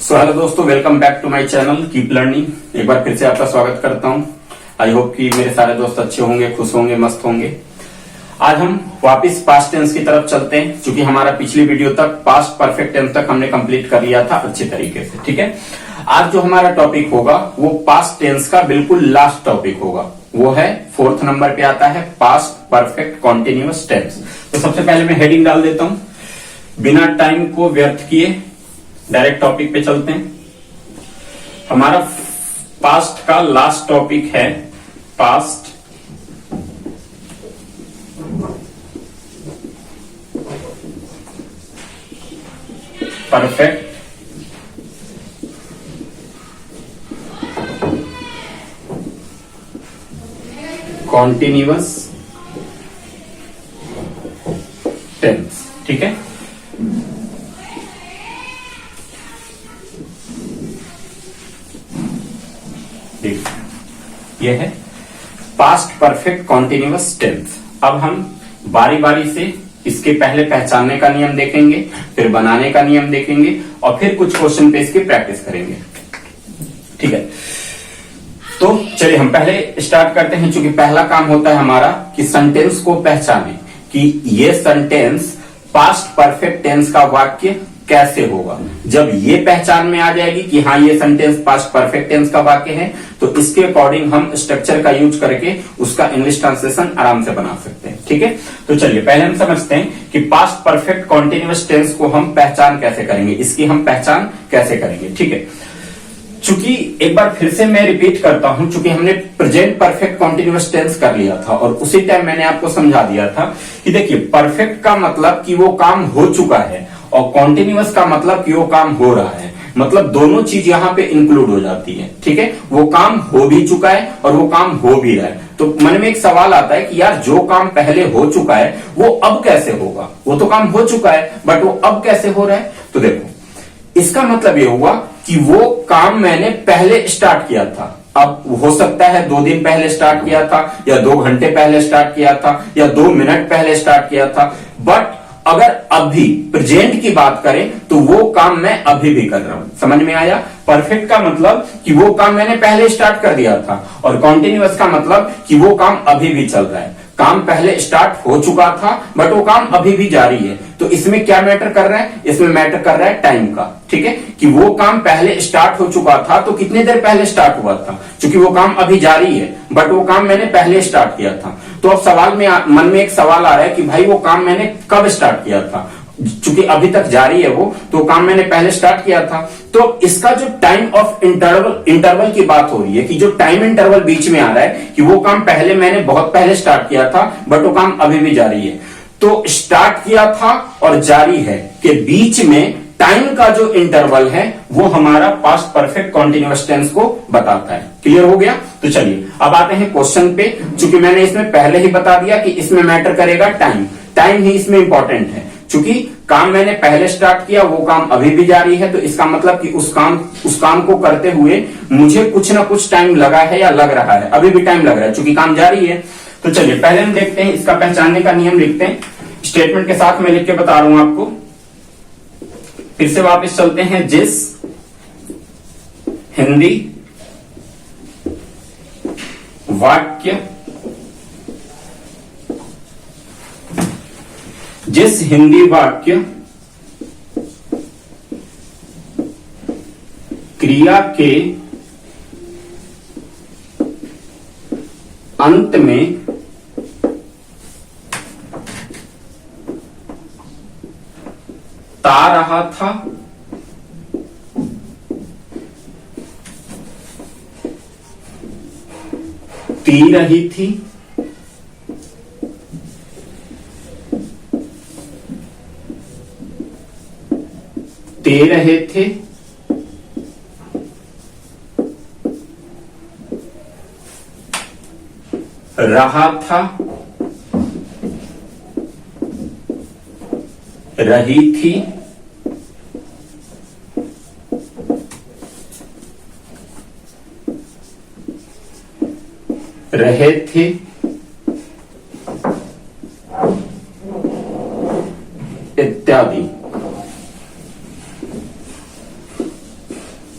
सो hello दोस्तों, welcome back to my channel keep learning. एक बार फिर से आपका स्वागत करता हूं। आई होप कि मेरे सारे दोस्त अच्छे होंगे, खुश होंगे, मस्त होंगे। आज हम वापस पास्ट टेंस की तरफ चलते हैं, क्योंकि हमारा पिछली वीडियो तक पास्ट परफेक्ट टेंस तक हमने कंप्लीट कर लिया था अच्छे तरीके से। ठीक है, आज जो हमारा टॉपिक होगा वो पास्ट टेंस का बिल्कुल लास्ट टॉपिक होगा। वो है 4th नंबर पे आता है पास्ट परफेक्ट कॉन्टिन्यूअस टेंस। तो सबसे पहले मैं हेडिंग डाल देता हूं, बिना टाइम को व्यर्थ किए डायरेक्ट टॉपिक पे चलते हैं। हमारा पास्ट का लास्ट टॉपिक है पास्ट परफेक्ट कॉन्टिन्यूअस टेंस। ठीक है, यह है पास्ट परफेक्ट कॉन्टिन्यूअस टेंस। अब हम बारी बारी से इसके पहले पहचानने का नियम देखेंगे, फिर बनाने का नियम देखेंगे और फिर कुछ क्वेश्चन पे इसकी प्रैक्टिस करेंगे। ठीक है, तो चलिए हम पहले स्टार्ट करते हैं। चूंकि पहला काम होता है हमारा कि सेंटेंस को पहचाने कि ये सेंटेंस पास्ट परफेक्ट टेंस का वाक्य कैसे होगा। जब ये पहचान में आ जाएगी कि हाँ ये सेंटेंस पास्ट परफेक्ट टेंस का वाक्य है, तो इसके अकॉर्डिंग हम स्ट्रक्चर का यूज करके उसका इंग्लिश ट्रांसलेशन आराम से बना सकते हैं। ठीक है, तो चलिए पहले हम समझते हैं कि पास्ट परफेक्ट कॉन्टिन्यूअस टेंस को हम पहचान कैसे करेंगे, इसकी हम पहचान कैसे करेंगे। ठीक है, चूंकि एक बार फिर से मैं रिपीट करता हूं, चूंकि हमने प्रेजेंट परफेक्ट कॉन्टिन्यूअस टेंस कर लिया था और उसी टाइम मैंने आपको समझा दिया था कि देखिए परफेक्ट का मतलब कि वो काम हो चुका है और कॉन्टिन्यूअस का मतलब कि वो काम हो रहा है। मतलब दोनों चीज यहां पे इंक्लूड हो जाती है। ठीक है, वो काम हो भी चुका है और वो काम हो भी रहा है। तो मन में एक सवाल आता है कि यार जो काम पहले हो चुका है वो अब कैसे होगा। वो तो काम हो चुका है बट वो अब कैसे हो रहा है। तो देखो इसका मतलब ये हुआ कि वो काम मैंने पहले स्टार्ट किया था। अब हो सकता है 2 दिन पहले स्टार्ट किया था या 2 घंटे पहले स्टार्ट किया था या 2 मिनट पहले स्टार्ट किया था, बट अगर अभी प्रेजेंट की बात करें तो वो काम मैं अभी भी कर रहा हूं। समझ में आया? परफेक्ट का मतलब कि वो काम मैंने पहले स्टार्ट कर दिया था और कॉन्टिन्यूअस का मतलब कि वो काम अभी भी चल रहा है। काम पहले स्टार्ट हो चुका था बट वो काम अभी भी जारी है। तो इसमें क्या मैटर कर रहा है? इसमें मैटर कर रहा है टाइम का। ठीक है, कि वो काम पहले स्टार्ट हो चुका था तो कितने देर पहले स्टार्ट हुआ था, क्योंकि वो काम अभी जारी है बट वो काम मैंने पहले स्टार्ट किया था। तो अब सवाल में मन में एक सवाल आ रहा है कि भाई वो काम मैंने कब स्टार्ट किया था। चूंकि अभी तक जारी है वो, तो काम मैंने पहले स्टार्ट किया था। तो इसका जो टाइम ऑफ इंटरवल की बात हो रही है कि जो टाइम इंटरवल बीच में आ रहा है कि वो काम पहले मैंने बहुत पहले स्टार्ट किया था बट वो काम अभी भी जारी है। तो स्टार्ट किया था और जारी है के बीच में टाइम का जो इंटरवल है वो हमारा पास्ट परफेक्ट कॉन्टिन्यूअस टेंस को बताता है। क्लियर हो गया? तो चलिए अब आते हैं क्वेश्चन पे। चूंकि मैंने इसमें पहले ही बता दिया कि इसमें मैटर करेगा टाइम। टाइम ही इसमें इंपॉर्टेंट है। चूंकि काम मैंने पहले स्टार्ट किया, वो काम अभी भी जारी है, तो इसका मतलब कि उस काम को करते हुए मुझे कुछ ना कुछ टाइम लगा है या लग रहा है, अभी भी टाइम लग रहा है चूंकि काम जारी है। तो चलिए पहले हम देखते हैं, इसका पहचानने का नियम लिखते हैं। स्टेटमेंट के साथ मैं लिख के बता रहा हूं आपको। फिर से वापस चलते हैं। जिस हिंदी वाक्य क्रिया के अंत में ता रहा था, ती रही थी, ते रहे थे, रहा था, रही थी, रहे थे, इत्यादि।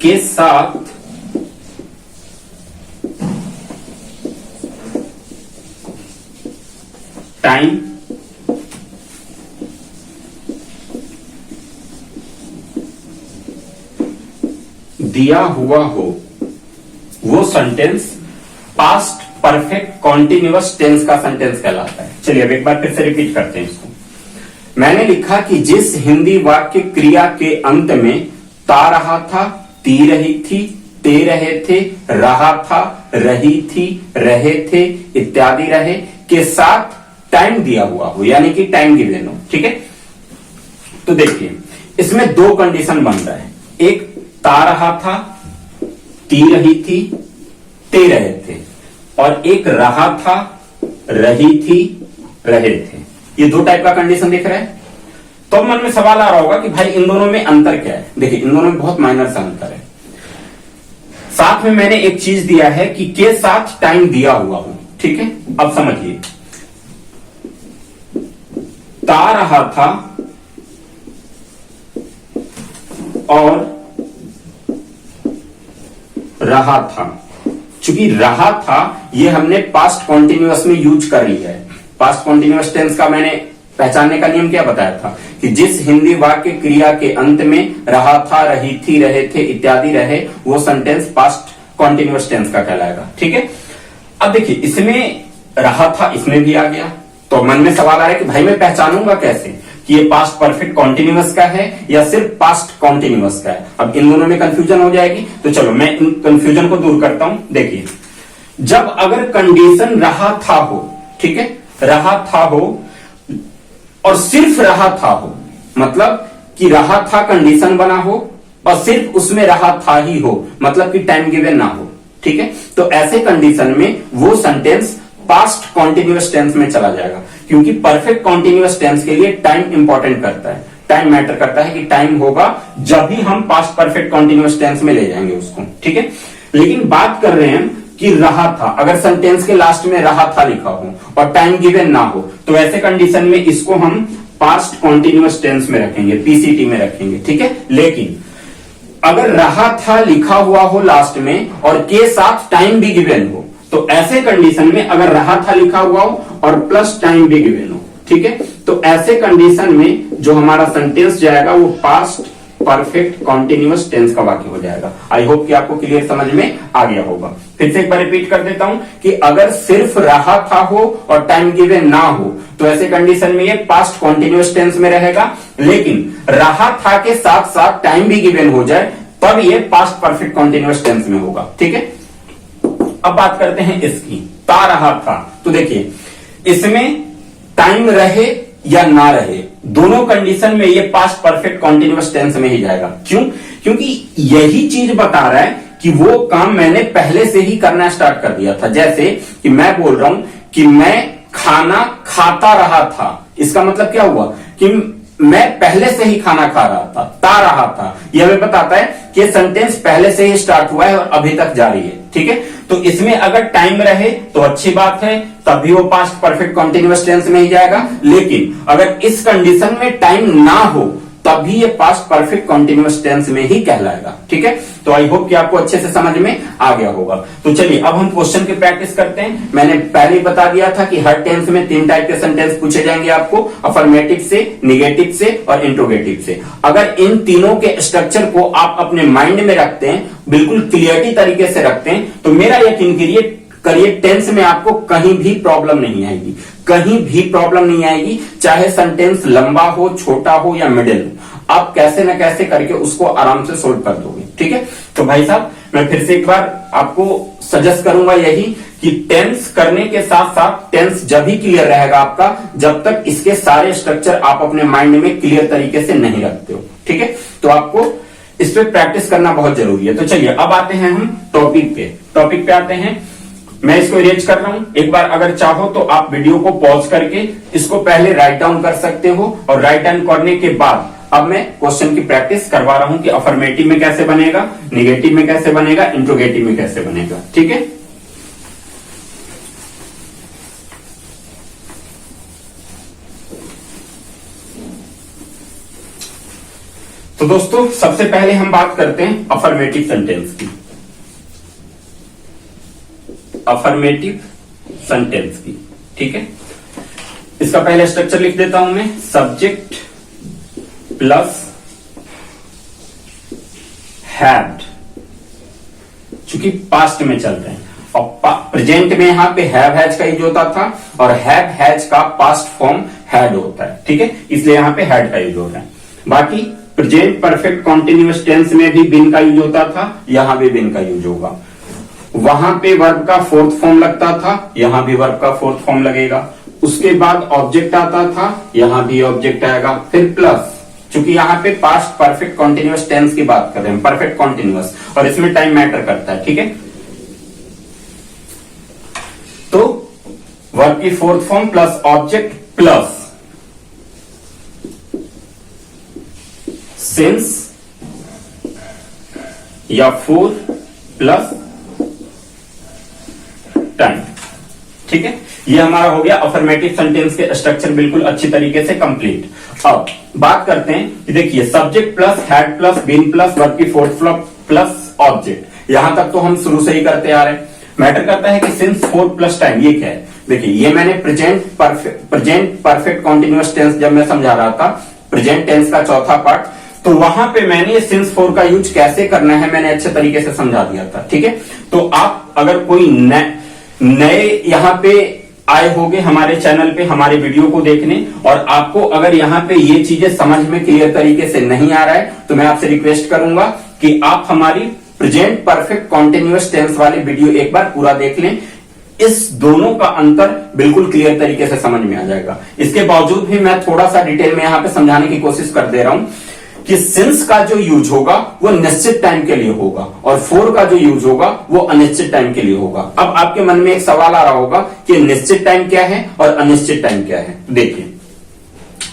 के साथ टाइम दिया हुआ हो, वो sentence past perfect continuous tense का सेंटेंस कहलाता है। चलिए अब एक बार फिर से रिपीट करते हैं इसको। मैंने लिखा कि जिस हिंदी वाक्य क्रिया के अंत में ता रहा था, ती रही थी, ते रहे थे, रहा था, रही थी, रहे थे इत्यादि रहे के साथ टाइम दिया हुआ हो, यानी कि टाइम गिवन हो। ठीक है, तो देखिए इसमें दो कंडीशन बन रहा है, एक ता रहा था, ती रही थी, ते रहे थे, और एक रहा था, रही थी, रहे थे। ये दो टाइप का कंडीशन दिख रहा है। तो मन में सवाल आ रहा होगा कि भाई इन दोनों में अंतर क्या है। देखिए इन दोनों में बहुत माइनर सा अंतर है। साथ में मैंने एक चीज दिया है कि के साथ टाइम दिया हुआ हो। ठीक है, अब समझिए, ता रहा था और रहा था। चूंकि रहा था ये हमने पास्ट कॉन्टिन्यूअस में यूज कर लिया है। पास्ट कॉन्टिन्यूअस टेंस का मैंने पहचानने का नियम क्या बताया था कि जिस हिंदी वाक्य क्रिया के अंत में रहा था, रही थी, रहे थे इत्यादि रहे, वो सेंटेंस पास्ट कॉन्टिन्यूअस टेंस का कहलाएगा। ठीक है, अब देखिए इसमें रहा था, इसमें भी आ गया, तो मन में सवाल आ रहा है कि भाई मैं पहचानूंगा कैसे कि ये पास्ट परफेक्ट कॉन्टिन्यूअस का है या सिर्फ पास्ट कॉन्टिन्यूअस का है। अब इन दोनों में कंफ्यूजन हो जाएगी, तो चलो मैं इन कंफ्यूजन को दूर करता हूं। देखिए जब अगर कंडीशन रहा था हो, ठीक है, रहा था हो और सिर्फ रहा था हो, मतलब कि रहा था कंडीशन बना हो और सिर्फ उसमें रहा था ही हो, मतलब कि टाइम गिवन ना हो। ठीक है, तो ऐसे कंडीशन में वो सेंटेंस पास्ट कॉन्टिन्यूअस टेंस में चला जाएगा, क्योंकि परफेक्ट कॉन्टिन्यूअस टेंस के लिए टाइम इंपॉर्टेंट करता है, टाइम मैटर करता है कि टाइम होगा जब भी हम पास्ट परफेक्ट कॉन्टिन्यूअस टेंस में ले जाएंगे उसको। ठीक है, लेकिन बात कर रहे हैं कि रहा था, अगर सेंटेंस के लास्ट में रहा था लिखा हो और टाइम गिवन ना हो, तो ऐसे कंडीशन में इसको हम पास्ट कॉन्टिन्यूअस टेंस में रखेंगे, पीसीटी में रखेंगे। ठीक है, लेकिन अगर रहा था लिखा हुआ हो लास्ट में और के साथ टाइम भी गिवन हो, तो ऐसे कंडीशन में अगर रहा था लिखा हुआ हो और प्लस टाइम भी गिवन हो, ठीक है, तो ऐसे कंडीशन में जो हमारा सेंटेंस जाएगा वो पास्ट परफेक्ट कॉन्टिन्यूअस टेंस का वाक्य हो जाएगा। आई होप कि आपको क्लियर समझ में आ गया होगा। फिर से एक बार रिपीट कर देता हूं कि अगर सिर्फ रहा था हो और टाइम गिवन ना हो, तो ऐसे कंडीशन में ये पास्ट कॉन्टिन्यूअस टेंस में रहेगा, लेकिन रहा था के साथ साथ टाइम भी गिवन हो जाए तब ये पास्ट परफेक्ट कॉन्टिन्यूअस टेंस में होगा। ठीक है, अब बात करते हैं इसकी, ता रहा था। तो देखिए इसमें टाइम रहे या ना रहे, दोनों कंडीशन में ये पास्ट परफेक्ट कॉन्टिन्यूअस टेंस में ही जाएगा। क्यों? क्योंकि यही चीज बता रहा है कि वो काम मैंने पहले से ही करना स्टार्ट कर दिया था। जैसे कि मैं बोल रहा हूं कि मैं खाना खाता रहा था, इसका मतलब क्या हुआ कि मैं पहले से ही खाना खा रहा था, ता रहा था। यह हमें बताता है कि सेंटेंस पहले से ही स्टार्ट हुआ है और अभी तक जारी है। ठीक है, तो इसमें अगर टाइम रहे तो अच्छी बात है, तब भी वो पास्ट परफेक्ट कॉन्टिन्यूअस टेंस में ही जाएगा, लेकिन अगर इस कंडीशन में टाइम ना हो तब भी ये पास्ट परफेक्ट कॉन्टिन्यूअस टेंस में ही कहलाएगा। ठीक है, तो आई होप कि आपको अच्छे से समझ में आ गया होगा। तो चलिए अब हम क्वेश्चन की प्रैक्टिस करते हैं। मैंने पहले बता दिया था कि हर टेंस में 3 टाइप के सेंटेंस पूछे जाएंगे आपको, अफर्मेटिव से, निगेटिव से और इंट्रोगेटिव से। अगर इन तीनों के स्ट्रक्चर को आप अपने माइंड में रखते हैं, बिल्कुल क्लियरिटी तरीके से रखते हैं, तो मेरा यकीन करिए टेंस में आपको कहीं भी प्रॉब्लम नहीं आएगी, कहीं भी प्रॉब्लम नहीं आएगी, चाहे सेंटेंस लंबा हो, छोटा हो या मिडिल हो, आप कैसे न कैसे करके उसको आराम से सोल्व कर दोगे। ठीक है, तो भाई साहब मैं फिर से एक बार आपको सजेस्ट करूंगा यही कि टेंस करने के साथ साथ टेंस जब भी क्लियर रहेगा आपका जब तक इसके सारे स्ट्रक्चर आप अपने माइंड में क्लियर तरीके से नहीं रखते हो। ठीक है, तो आपको इस पे प्रैक्टिस करना बहुत जरूरी है। तो चलिए अब आते हैं हम टॉपिक पे आते हैं। मैं इसको इरेज कर रहा हूं, एक बार अगर चाहो तो आप वीडियो को पॉज करके इसको पहले राइट डाउन कर सकते हो, और राइट डाउन करने के बाद अब मैं क्वेश्चन की प्रैक्टिस करवा रहा हूं कि अफर्मेटिव में कैसे बनेगा, निगेटिव में कैसे बनेगा, इंट्रोगेटिव में कैसे बनेगा। ठीक है, तो तो दोस्तों सबसे पहले हम बात करते हैं अफर्मेटिव सेंटेंस की। अफर्मेटिव सेंटेंस की, ठीक है। इसका पहले स्ट्रक्चर लिख देता हूं मैं, सब्जेक्ट प्लस हैड, चूंकि पास्ट में चल रहे हैं और प्रेजेंट में यहां पे हैव हैज का यूज होता था और हैव हैज का पास्ट फॉर्म हैड होता है, ठीक है, इसलिए यहां पे हैड का यूज हो रहा है। बाकी प्रेजेंट परफेक्ट कॉन्टिन्यूअस टेंस में भी बिन का यूज होता था, यहां भी बिन का यूज होगा। वहां पे वर्ब का फोर्थ फॉर्म लगता था, यहां भी वर्ब का फोर्थ फॉर्म लगेगा। उसके बाद ऑब्जेक्ट आता था, यहां भी ऑब्जेक्ट आएगा, फिर प्लस, चूंकि यहां पे पास्ट परफेक्ट कॉन्टिन्यूअस टेंस की बात कर रहे हैं, परफेक्ट कॉन्टिन्यूअस, और इसमें टाइम मैटर करता है, ठीक है। तो वर्ब की fourth form plus object plus since या फॉर प्लस टाइम, ठीक है। ये हमारा हो गया अफर्मेटिव सेंटेंस के स्ट्रक्चर बिल्कुल अच्छी तरीके से कंप्लीट। अब बात करते हैं कि देखिए subject plus had plus been plus verb की फोर्थ फॉर्म प्लस ऑब्जेक्ट, यहां तक तो हम शुरू से ही करते आ रहे हैं। मैटर करता है कि सिंस फॉर प्लस टाइम ये क्या है। देखिए ये मैंने प्रेजेंट परफेक्ट कॉन्टिन्यूअस टेंस जब मैं समझा रहा था, प्रेजेंट टेंस का चौथा पार्ट, तो वहां पे मैंने सिंस फॉर का यूज कैसे करना है मैंने अच्छे तरीके से समझा दिया था, ठीक है। तो आप अगर कोई नए यहां पे आए होंगे हमारे चैनल पे हमारे वीडियो को देखने, और आपको अगर यहां पे ये चीजें समझ में क्लियर तरीके से नहीं आ रहा है, तो मैं आपसे रिक्वेस्ट करूंगा कि आप हमारी प्रेजेंट परफेक्ट कॉन्टिन्यूअस टेंस वाली वीडियो एक बार पूरा देख लें। इस दोनों का अंतर बिल्कुल क्लियर तरीके से समझ में आ जाएगा। इसके बावजूद भी मैं थोड़ा सा डिटेल में यहां पे समझाने की कोशिश कर दे रहा हूं कि सिंस का जो यूज होगा वो निश्चित टाइम के लिए होगा और फोर का जो यूज होगा वो अनिश्चित टाइम के लिए होगा। अब आपके मन में एक सवाल आ रहा होगा कि निश्चित टाइम क्या है और अनिश्चित टाइम क्या है। देखिए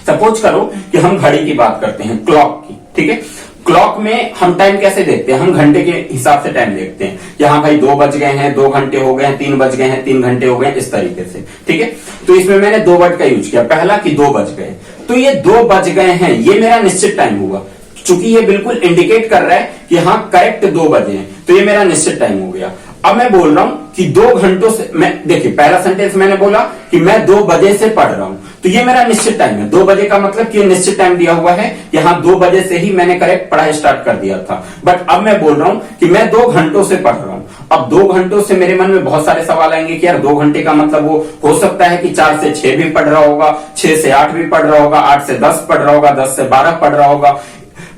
सपोज करो कि हम घड़ी की बात करते हैं, क्लॉक की, ठीक है। क्लॉक में हम टाइम कैसे देखते हैं, हम घंटे के हिसाब से टाइम देखते हैं। यहां भाई 2 बज गए हैं, 2 घंटे हो गए हैं, 3 बज गए हैं, 3 घंटे हो गए, इस तरीके से, ठीक है। तो इसमें मैंने 2 वर्ड का यूज किया। पहला कि 2 बज गए, तो ये 2 बज गए हैं, ये मेरा निश्चित टाइम हुआ, चूंकि ये बिल्कुल इंडिकेट कर रहा है कि हाँ करेक्ट 2 बजे हैं, तो ये मेरा निश्चित टाइम हो गया। अब मैं बोल रहा हूं कि 2 घंटों से, मैं देखिए पहला सेंटेंस मैंने बोला कि मैं 2 बजे से पढ़ रहा हूं, तो ये मेरा निश्चित टाइम है। 2 बजे का मतलब कि निश्चित टाइम दिया हुआ है, यहां 2 बजे से ही मैंने करेक्ट पढ़ाई स्टार्ट कर दिया था। बट अब मैं बोल रहा हूं कि मैं 2 घंटों से पढ़ रहा हूं। अब 2 घंटों से मेरे मन में बहुत सारे सवाल आएंगे कि यार 2 घंटे का मतलब वो हो सकता है कि 4 से 6 भी पढ़ रहा होगा, 6 से 8 भी पढ़ रहा होगा, 8 से 10 पढ़ रहा होगा, 10 से 12 पढ़ रहा होगा,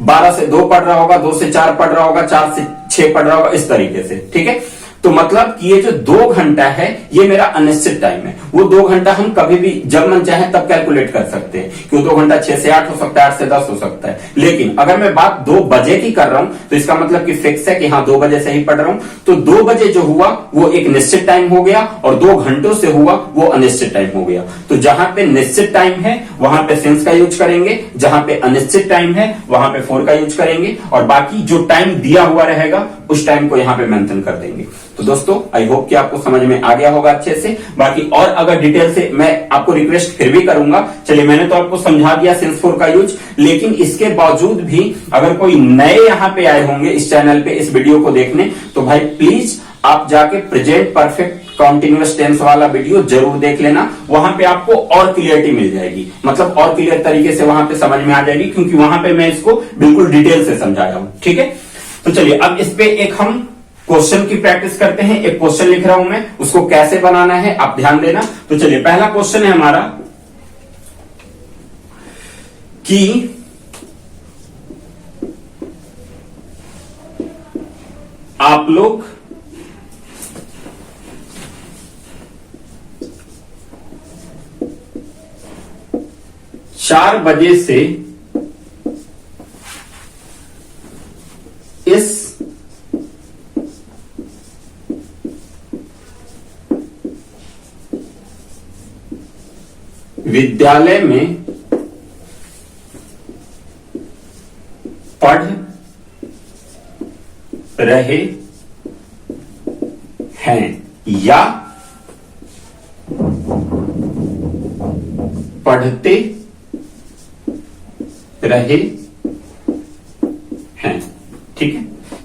12 से 2 पढ़ रहा होगा, 2 से 4 पढ़ रहा होगा, 4 से 6 पढ़ रहा होगा, इस तरीके से, ठीक है। तो मतलब कि ये जो 2 घंटा है ये मेरा अनिश्चित टाइम है। वो 2 घंटा हम कभी भी जब मन चाहे तब कैलकुलेट कर सकते हैं कि वो 2 घंटा 6 से 8 हो सकता है, 8 से 10 हो सकता है। लेकिन अगर मैं बात 2 बजे की कर रहा हूं तो इसका मतलब कि फिक्स है कि हाँ 2 बजे से ही पढ़ रहा हूं। तो 2 बजे जो हुआ वो एक निश्चित टाइम हो गया और 2 घंटों से हुआ वो अनिश्चित टाइम हो गया। तो जहां पे निश्चित टाइम है वहां पे सिंस का यूज करेंगे, जहां पे अनिश्चित टाइम है वहां पे फॉर का यूज करेंगे, और बाकी जो टाइम दिया हुआ रहेगा उस टाइम को यहां पे मेंशन कर देंगे। तो दोस्तों आई होप कि आपको समझ में आ गया होगा अच्छे से। बाकी और अगर डिटेल से मैं आपको रिक्वेस्ट फिर भी करूंगा, चलिए मैंने तो आपको समझा दिया सिंस फॉर का यूज, लेकिन इसके बावजूद भी अगर कोई नए यहां पे आए होंगे इस चैनल पे इस वीडियो को देखने, तो भाई प्लीज आप जाके प्रेजेंट परफेक्ट कॉन्टिन्यूअस टेंस वाला वीडियो जरूर देख लेना। वहां पे आपको और क्लियरिटी मिल जाएगी, मतलब और क्लियर तरीके से वहां पे समझ में आ जाएगी, क्योंकि वहां पे मैं इसको बिल्कुल डिटेल से समझाया हूं, ठीक है। तो चलिए अब इस पे एक हम क्वेश्चन की प्रैक्टिस करते हैं। एक क्वेश्चन लिख रहा हूं मैं, उसको कैसे बनाना है आप ध्यान देना। तो चलिए पहला क्वेश्चन है हमारा कि आप लोग चार बजे से इस विद्यालय में पढ़ रहे हैं या पढ़ते रहे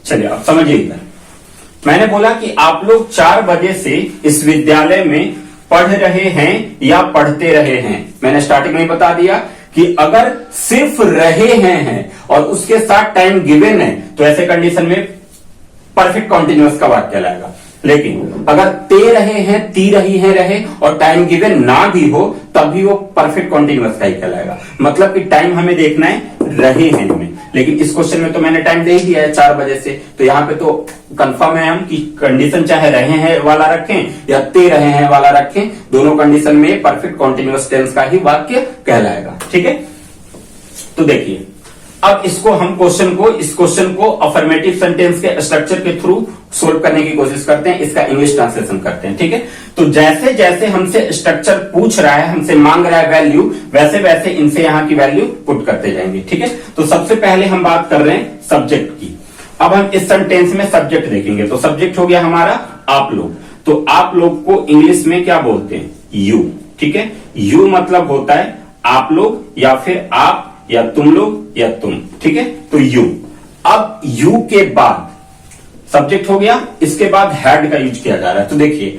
चलिए अब समझिए इधर। मैंने बोला कि आप लोग 4 बजे से इस विद्यालय में पढ़ रहे हैं या पढ़ते रहे हैं। मैंने स्टार्टिंग में बता दिया कि अगर सिर्फ रहे हैं और उसके साथ टाइम गिवन है तो ऐसे कंडीशन में परफेक्ट कॉन्टिन्यूअस का वाक्य कहलाएगा। लेकिन अगर ते रहे हैं, ती रही है रहे और टाइम गिवन ना भी हो तब भी वो परफेक्ट कॉन्टिन्यूअस का ही कहलाएगा। मतलब कि टाइम हमें देखना है रहे हैं में, लेकिन इस क्वेश्चन में तो मैंने टाइम दे ही दिया है 4 बजे से, तो यहां पे तो कंफर्म है हम कि कंडीशन चाहे रहे हैं वाला रखें या ते रहे हैं वाला रखें, दोनों कंडीशन में परफेक्ट कॉन्टिन्यूअस टेंस का ही वाक्य कहलाएगा। ठीक है, तो देखिए अब इस क्वेश्चन को अफर्मेटिव सेंटेंस के स्ट्रक्चर के थ्रू सोल्व करने की कोशिश करते हैं, इसका इंग्लिश ट्रांसलेशन करते हैं। ठीक है, तो जैसे जैसे हमसे स्ट्रक्चर पूछ रहा है, हमसे मांग रहा है वैल्यू, वैसे वैसे इनसे यहां की वैल्यू पुट करते जाएंगे। ठीक है, तो सबसे पहले हम बात कर रहे हैं सब्जेक्ट की। अब हम इस सेंटेंस में सब्जेक्ट देखेंगे। तो सब्जेक्ट हो गया हमारा आप लोग, तो आप लोग को इंग्लिश में क्या बोलते हैं? यू। ठीक है, यू मतलब होता है आप लोग या फिर आप या तुम लोग या तुम। ठीक है, तो यू। अब यू के बाद सब्जेक्ट हो गया, इसके बाद हैड का यूज किया जा रहा है। तो देखिए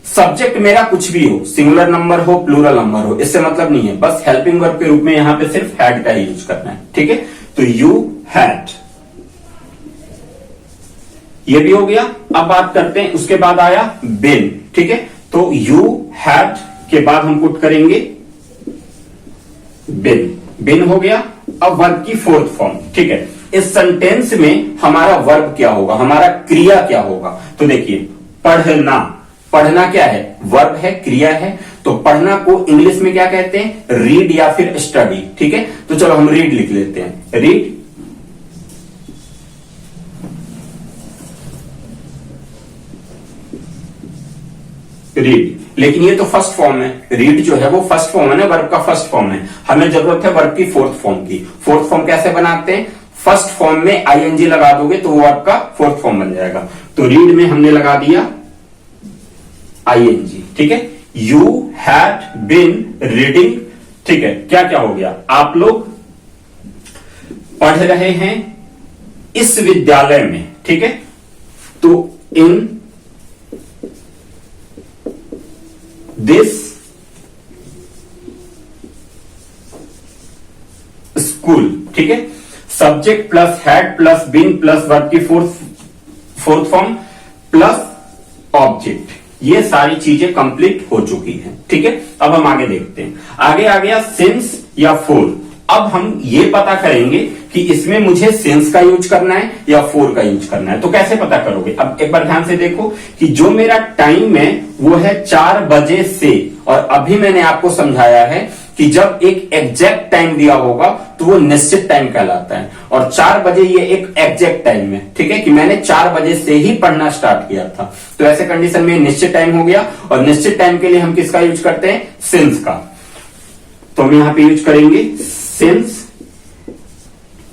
सब्जेक्ट मेरा कुछ भी हो, सिंगुलर नंबर हो, प्लूरल नंबर हो, इससे मतलब नहीं है, बस हेल्पिंग वर्ब के रूप में यहां पे सिर्फ हैड का यूज करना है। ठीक है, तो यू हैड, ये भी हो गया। अब बात करते हैं, उसके बाद आया बिन। ठीक है, तो यू हैड के बाद हम पुट करेंगे बिन। बिन हो गया। अब वर्ब की फोर्थ फॉर्म। ठीक है, इस सेंटेंस में हमारा वर्ब क्या होगा, हमारा क्रिया क्या होगा? तो देखिए पढ़ना, पढ़ना क्या है? वर्ब है, क्रिया है। तो पढ़ना को इंग्लिश में क्या कहते हैं? रीड या फिर स्टडी। ठीक है, तो चलो हम रीड लिख लेते हैं, रीड। रीड, लेकिन ये तो फर्स्ट फॉर्म है, रीड जो है वो फर्स्ट फॉर्म है ना, वर्ब का फर्स्ट फॉर्म है। हमें जरूरत है वर्ब की फोर्थ फॉर्म की। फोर्थ फॉर्म कैसे बनाते हैं? फर्स्ट फॉर्म में आईएनजी लगा दोगे तो वो आपका फोर्थ फॉर्म बन जाएगा। तो रीड में हमने लगा दिया आईएनजी। ठीक है, यू हैड बीन रीडिंग। ठीक है, क्या क्या हो गया? आप लोग पढ़ रहे हैं इस विद्यालय में। ठीक है, तो इन दिस स्कूल। ठीक है, subject plus had plus been plus verb की फोर्थ फॉर्म प्लस ऑब्जेक्ट, ये सारी चीजें कंप्लीट हो चुकी हैं। ठीक है, अब हम आगे देखते हैं। आगे आ गया सिंस या फोर। अब हम ये पता करेंगे कि इसमें मुझे सिंस का यूज करना है या फोर का यूज करना है। तो कैसे पता करोगे? अब एक बार ध्यान से देखो कि जो मेरा टाइम है वो है 4 बजे से, और अभी मैंने आपको समझाया है कि जब एक एग्जैक्ट टाइम दिया होगा तो वो निश्चित टाइम कहलाता है, और 4 बजे ये एक एग्जैक्ट टाइम है। ठीक है, कि मैंने 4 बजे से ही पढ़ना स्टार्ट किया था, तो ऐसे कंडीशन में निश्चित टाइम हो गया। और निश्चित टाइम के लिए हम किसका यूज करते हैं? सिंस का। तो हम यहां पे यूज करेंगे सिंस।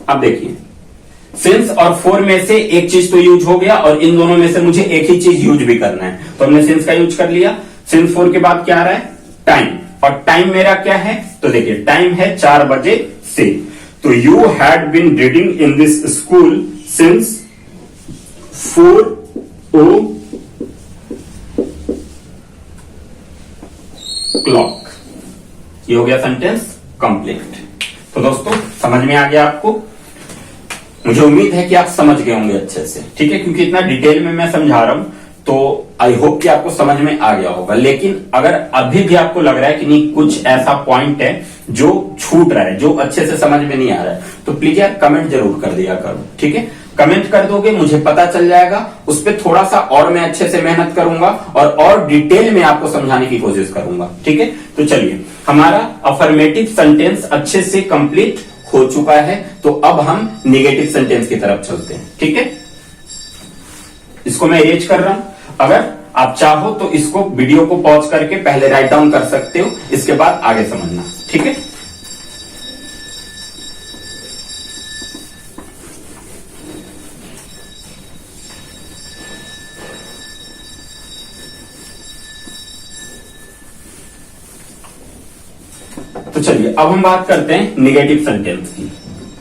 अब देखिए सिंस और फोर में से एक चीज तो यूज हो गया, और इन दोनों में से मुझे एक ही चीज यूज भी करना है, तो हमने सिंस का यूज कर लिया। सिंस फोर के बाद क्या आ रहा है? टाइम। और टाइम मेरा क्या है? तो देखिए टाइम है 4 बजे से। तो you had been reading in this school since 4 o'clock। ये हो गया सेंटेंस कंप्लीट। तो दोस्तों समझ में आ गया आपको? मुझे उम्मीद है कि आप समझ गए होंगे अच्छे से। ठीक है, क्योंकि इतना डिटेल में मैं समझा रहा हूं तो आई होप कि आपको समझ में आ गया होगा। लेकिन अगर अभी भी आपको लग रहा है कि नहीं कुछ ऐसा पॉइंट है जो छूट रहा है, जो अच्छे से समझ में नहीं आ रहा है, तो प्लीज यार कमेंट जरूर कर दिया करो। ठीक है, कमेंट कर दोगे, मुझे पता चल जाएगा, उस पर थोड़ा सा और मैं अच्छे से मेहनत करूंगा और डिटेल में आपको समझाने की कोशिश करूंगा। ठीक है, तो चलिए हमारा अफर्मेटिव सेंटेंस अच्छे से कंप्लीट हो चुका है, तो अब हम निगेटिव सेंटेंस की तरफ चलते हैं। ठीक है, इसको मैं इरेज कर रहा हूं। अगर आप चाहो तो इसको वीडियो को पॉज करके पहले राइट डाउन कर सकते हो, इसके बाद आगे समझना। ठीक है, तो चलिए अब हम बात करते हैं निगेटिव सेंटेंस की।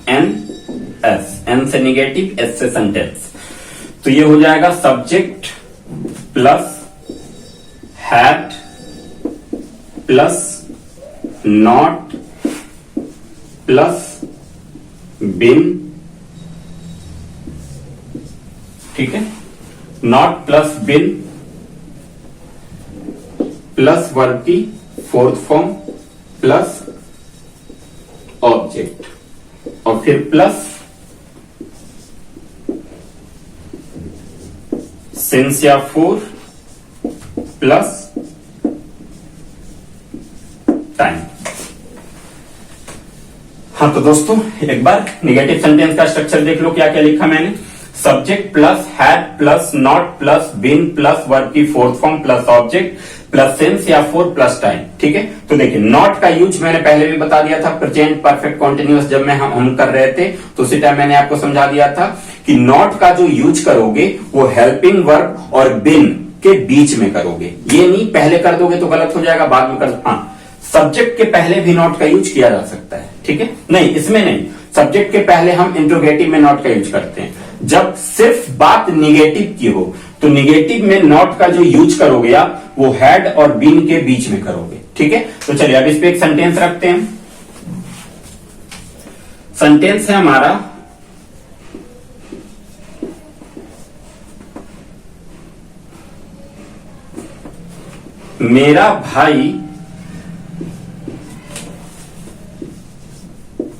एन से निगेटिव, एस से सेंटेंस। तो ये हो जाएगा subject plus had plus not plus been, ठीक है, not plus been plus verb की फोर्थ फॉर्म प्लस ऑब्जेक्ट और फिर प्लस सिंस या फोर प्लस टाइम। हाँ तो दोस्तों एक बार निगेटिव सेंटेंस का स्ट्रक्चर देख लो, क्या क्या लिखा मैंने। Subject plus had plus not plus been plus verb की fourth form plus object plus since या फोर प्लस टाइम, ठीक है। तो देखिए नॉट का यूज मैंने पहले भी बता दिया था, प्रेजेंट परफेक्ट कॉन्टिन्यूअस जब मैं हम कर रहे थे तो उसी टाइम मैंने आपको समझा दिया था कि नॉट का जो यूज करोगे वो हेल्पिंग वर्ब और बिन के बीच में करोगे, ये नहीं पहले कर दोगे तो गलत हो जाएगा, बाद में कर। हाँ सब्जेक्ट के पहले भी नॉट का यूज किया जा सकता है, ठीक है, नहीं इसमें नहीं, सब्जेक्ट के पहले हम इंट्रोगेटिव में नॉट का यूज करते हैं। जब सिर्फ बात निगेटिव की हो तो निगेटिव में नॉट का जो यूज करोगे आप वो हैड और बीन के बीच में करोगे, ठीक है। तो चलिए अब इस पे एक सेंटेंस रखते हैं। सेंटेंस है हमारा मेरा भाई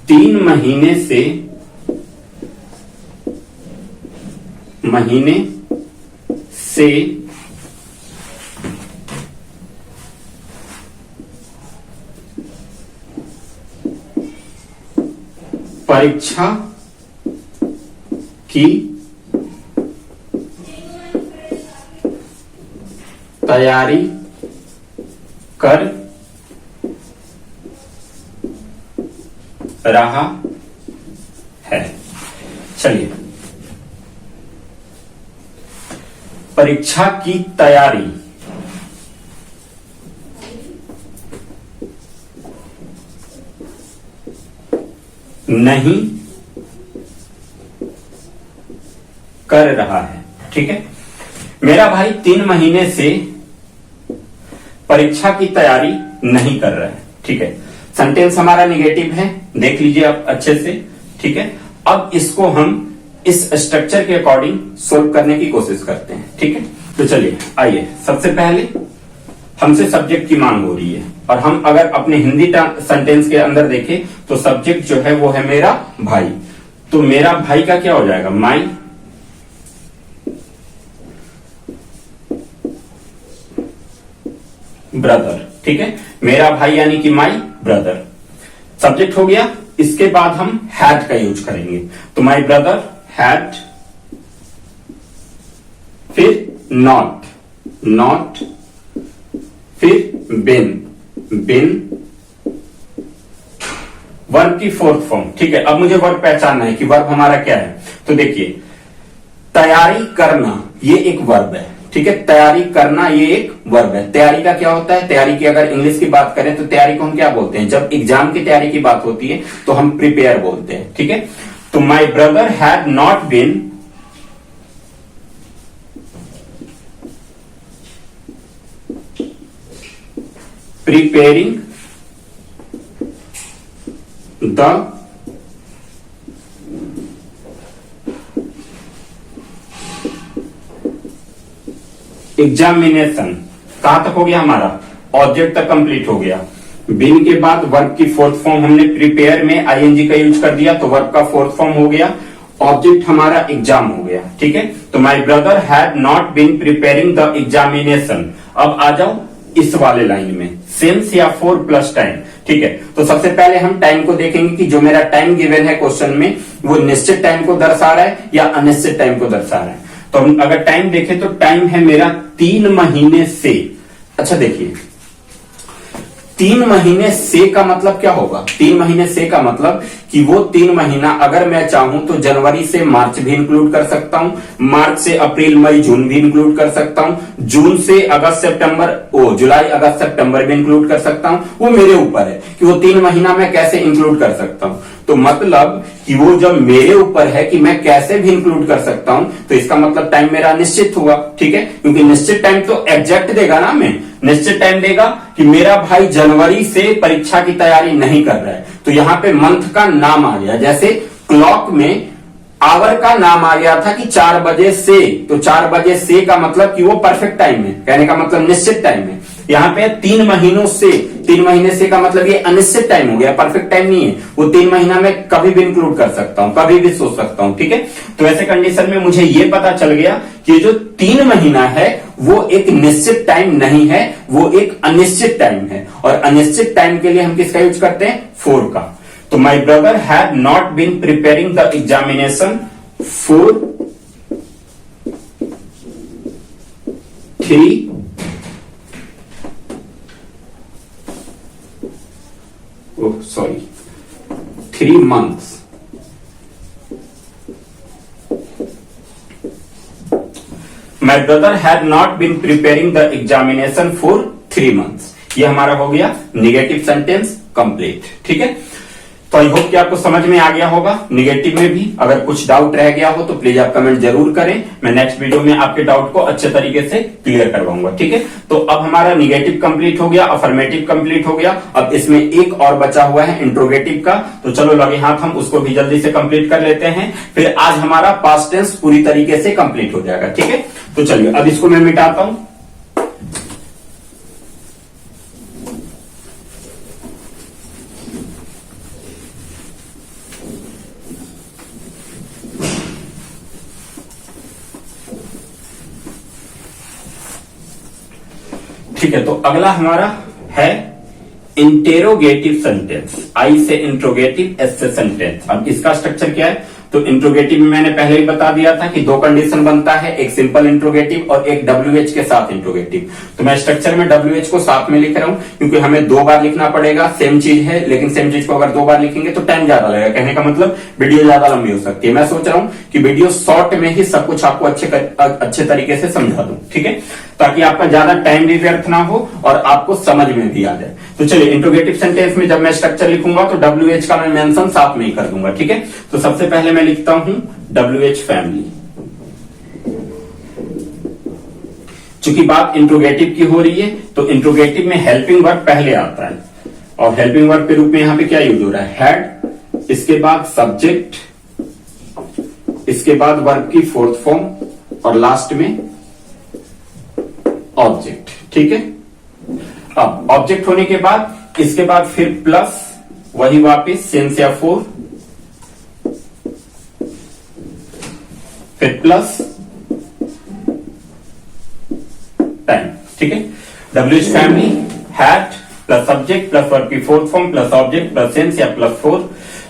3 महीने से परीक्षा की तैयारी कर रहा है। चलिए परीक्षा की तैयारी नहीं कर रहा है, ठीक है। मेरा भाई 3 महीने से परीक्षा की तैयारी नहीं कर रहा है, ठीक है। सेंटेंस हमारा निगेटिव है, देख लीजिए आप अच्छे से, ठीक है। अब इसको हम इस स्ट्रक्चर के अकॉर्डिंग सोल्व करने की कोशिश करते हैं, ठीक है। तो चलिए आइए, सबसे पहले हमसे सब्जेक्ट की मांग हो रही है और हम अगर अपने हिंदी सेंटेंस के अंदर देखें तो सब्जेक्ट जो है वो है मेरा भाई। तो मेरा भाई का क्या हो जाएगा, माई ब्रदर, ठीक है। मेरा भाई यानी कि माई ब्रदर सब्जेक्ट हो गया। इसके बाद हम हैड का यूज करेंगे, तो माई ब्रदर हैड, फिर नॉट, फिर बिन वर्ब की फोर्थ फॉर्म, ठीक है। अब मुझे वर्ब पहचानना है कि वर्ब हमारा क्या है। तो देखिए तैयारी करना ये एक वर्ब है, ठीक है। तैयारी करना ये एक वर्ब है। तैयारी का क्या होता है, तैयारी की अगर इंग्लिश की बात करें तो तैयारी को हम क्या बोलते हैं, जब एग्जाम की तैयारी की बात होती है तो हम प्रिपेयर बोलते हैं, ठीक है। तो my brother had not been preparing the examination. कहां तक हो गया हमारा, ऑब्जेक्ट तक कंप्लीट हो गया। बिन के बाद वर्ब की फोर्थ फॉर्म हमने प्रिपेयर में आईएनजी का यूज कर दिया तो वर्ब का फोर्थ फॉर्म हो गया। ऑब्जेक्ट हमारा एग्जाम हो गया, ठीक है। तो my brother had not been preparing the examination. अब आ जाओ इस वाले लाइन में, सिंस या फॉर प्लस टाइम, ठीक है। तो सबसे पहले हम टाइम को देखेंगे कि जो मेरा टाइम गिवन है क्वेश्चन में वो निश्चित टाइम को दर्शा रहा है या अनिश्चित टाइम को दर्शा रहा है। तो हम अगर टाइम देखें तो टाइम है मेरा 3 महीने से। अच्छा देखिए 3 महीने से का मतलब क्या होगा? 3 महीने से का मतलब कि वो 3 महीना अगर मैं चाहूं तो जनवरी से मार्च भी इंक्लूड कर सकता हूं, मार्च से अप्रैल मई जून भी इंक्लूड कर सकता हूं, जून से अगस्त सितंबर जुलाई अगस्त सितंबर भी इंक्लूड कर सकता हूं। वो मेरे ऊपर है कि वो 3 महीना मैं कैसे इंक्लूड कर सकता हूं। तो मतलब कि वो जब मेरे ऊपर है कि मैं कैसे भी इंक्लूड कर सकता हूं, तो इसका मतलब टाइम मेरा निश्चित हुआ, ठीक है, क्योंकि निश्चित टाइम तो एग्जैक्ट देगा ना, मैं निश्चित टाइम देगा कि मेरा भाई जनवरी से परीक्षा की तैयारी नहीं कर रहा है, तो यहां पे मंथ का नाम आ गया। जैसे क्लॉक में आवर का नाम आ गया था कि 4 बजे से, तो 4 बजे से का मतलब कि वो परफेक्ट टाइम है, कहने का मतलब निश्चित टाइम है। यहाँ पे 3 महीनों से, 3 महीने से का मतलब ये अनिश्चित टाइम हो गया, परफेक्ट टाइम नहीं है। वो 3 महीना में कभी भी इंक्लूड कर सकता हूं, कभी भी सोच सकता हूं, ठीक है। तो ऐसे कंडीशन में मुझे ये पता चल गया कि जो 3 महीना है वो एक निश्चित टाइम नहीं है, वो एक अनिश्चित टाइम है। और अनिश्चित टाइम के लिए हम किसका यूज करते हैं? फोर का। तो my brother had not been preparing the examination for 3 months. My brother had not been preparing the examination for 3 months. ये हमारा हो गया निगेटिव सेंटेंस कंप्लीट, ठीक है। तो आई होप कि आपको समझ में आ गया होगा निगेटिव में भी। अगर कुछ डाउट रह गया हो तो प्लीज आप कमेंट जरूर करें, मैं नेक्स्ट वीडियो में आपके डाउट को अच्छे तरीके से क्लियर करवाऊंगा, ठीक है। तो अब हमारा निगेटिव कंप्लीट हो गया, अफर्मेटिव कंप्लीट हो गया। अब इसमें एक और बचा हुआ है इंट्रोगेटिव का, तो चलो लगे हाथ हम उसको भी जल्दी से कंप्लीट कर लेते हैं, फिर आज हमारा पास्ट टेंस पूरी तरीके से कंप्लीट हो जाएगा, ठीक है। तो चलिए अब इसको मैं मिटाता हूं। ठीक है, तो अगला हमारा है इंटेरोगेटिव सेंटेंस। आई से इंट्रोगेटिव, एस से सेंटेंस। अब इसका स्ट्रक्चर क्या है? तो इंट्रोगेटिव में मैंने पहले ही बता दिया था कि 2 कंडीशन बनता है, एक सिंपल इंट्रोगेटिव और एक WH के साथ इंट्रोगेटिव। तो मैं स्ट्रक्चर में WH को साथ में लिख रहा हूं क्योंकि हमें 2 बार लिखना पड़ेगा, सेम चीज है, लेकिन सेम चीज को अगर 2 बार लिखेंगे तो टाइम ज्यादा लगेगा। कहने का मतलब वीडियो ज्यादा लंबी हो सकती है। मैं सोच रहा हूं कि वीडियो शॉर्ट में ही सब कुछ आपको अच्छे तरीके से समझा दूं, ठीक है, ताकि आपका ज्यादा टाइम भी व्यर्थ ना हो और आपको समझ में भी आ जाए। तो चलिए इंट्रोगेटिव सेंटेंस में जब मैं स्ट्रक्चर लिखूंगा तो WH का मैं मेंशन साथ में ही कर दूंगा, ठीक है। तो सबसे पहले मैं लिखता हूं WH फैमिली। चूंकि बात इंट्रोगेटिव की हो रही है तो इंट्रोगेटिव में हेल्पिंग वर्ब पहले आता है, और हेल्पिंग वर्ब के रूप में यहां पे क्या यूज हो रहा है? हैड, इसके बाद सब्जेक्ट, इसके बाद वर्ब की 4th फॉर्म और लास्ट में ऑब्जेक्ट, ठीक है। अब ऑब्जेक्ट होने के बाद इसके बाद फिर प्लस, वही वापिस सिंस या फोर, फिर प्लस टाइम, ठीक है। WH family, had plus subject plus verb की 4th form plus object plus since या प्लस 4,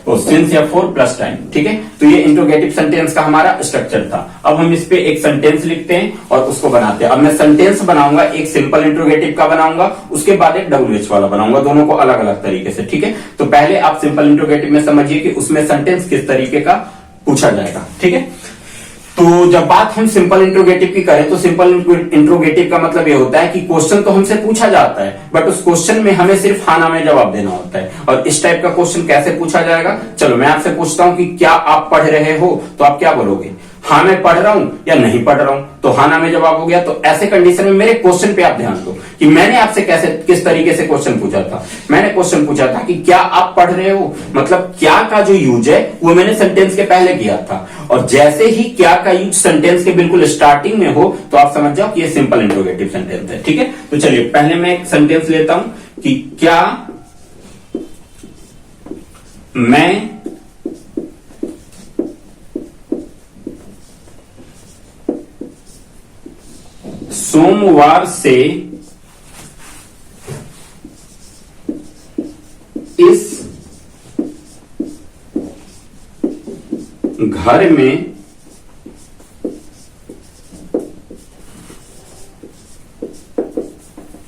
तो सिंस या 4 प्लस टाइम, ठीक है। तो ये इंट्रोगेटिव सेंटेंस का हमारा स्ट्रक्चर था। अब हम इस पे एक सेंटेंस लिखते हैं और उसको बनाते हैं। अब मैं सेंटेंस बनाऊंगा, एक सिंपल इंट्रोगेटिव का बनाऊंगा, उसके बाद एक WH वाला बनाऊंगा, दोनों को अलग अलग तरीके से, ठीक है। तो पहले आप सिंपल इंट्रोगेटिव में समझिए कि उसमें सेंटेंस किस तरीके का पूछा जाएगा, ठीक है। तो जब बात हम सिंपल इंट्रोगेटिव की करें तो सिंपल इंट्रोगेटिव का मतलब ये होता है कि क्वेश्चन तो हमसे पूछा जाता है, बट उस क्वेश्चन में हमें सिर्फ हाँ ना में जवाब देना होता है। और इस टाइप का क्वेश्चन कैसे पूछा जाएगा? चलो मैं आपसे पूछता हूं कि क्या आप पढ़ रहे हो, तो आप क्या बोलोगे? हाँ मैं पढ़ रहा हूं या नहीं पढ़ रहा हूं, तो हाँ ना में जवाब हो गया। तो ऐसे कंडीशन में मेरे क्वेश्चन पे आप ध्यान दो कि मैंने आपसे कैसे, किस तरीके से क्वेश्चन पूछा था। मैंने क्वेश्चन पूछा था कि क्या आप पढ़ रहे हो, मतलब क्या का जो यूज है वो मैंने सेंटेंस के पहले किया था, और जैसे ही क्या का यूज सेंटेंस के बिल्कुल स्टार्टिंग में हो तो आप समझ जाओ कि ये सिंपल इंट्रोगेटिव सेंटेंस है, ठीक है। तो चलिए पहले मैं एक सेंटेंस लेता हूं कि क्या मैं सोमवार से इस घर में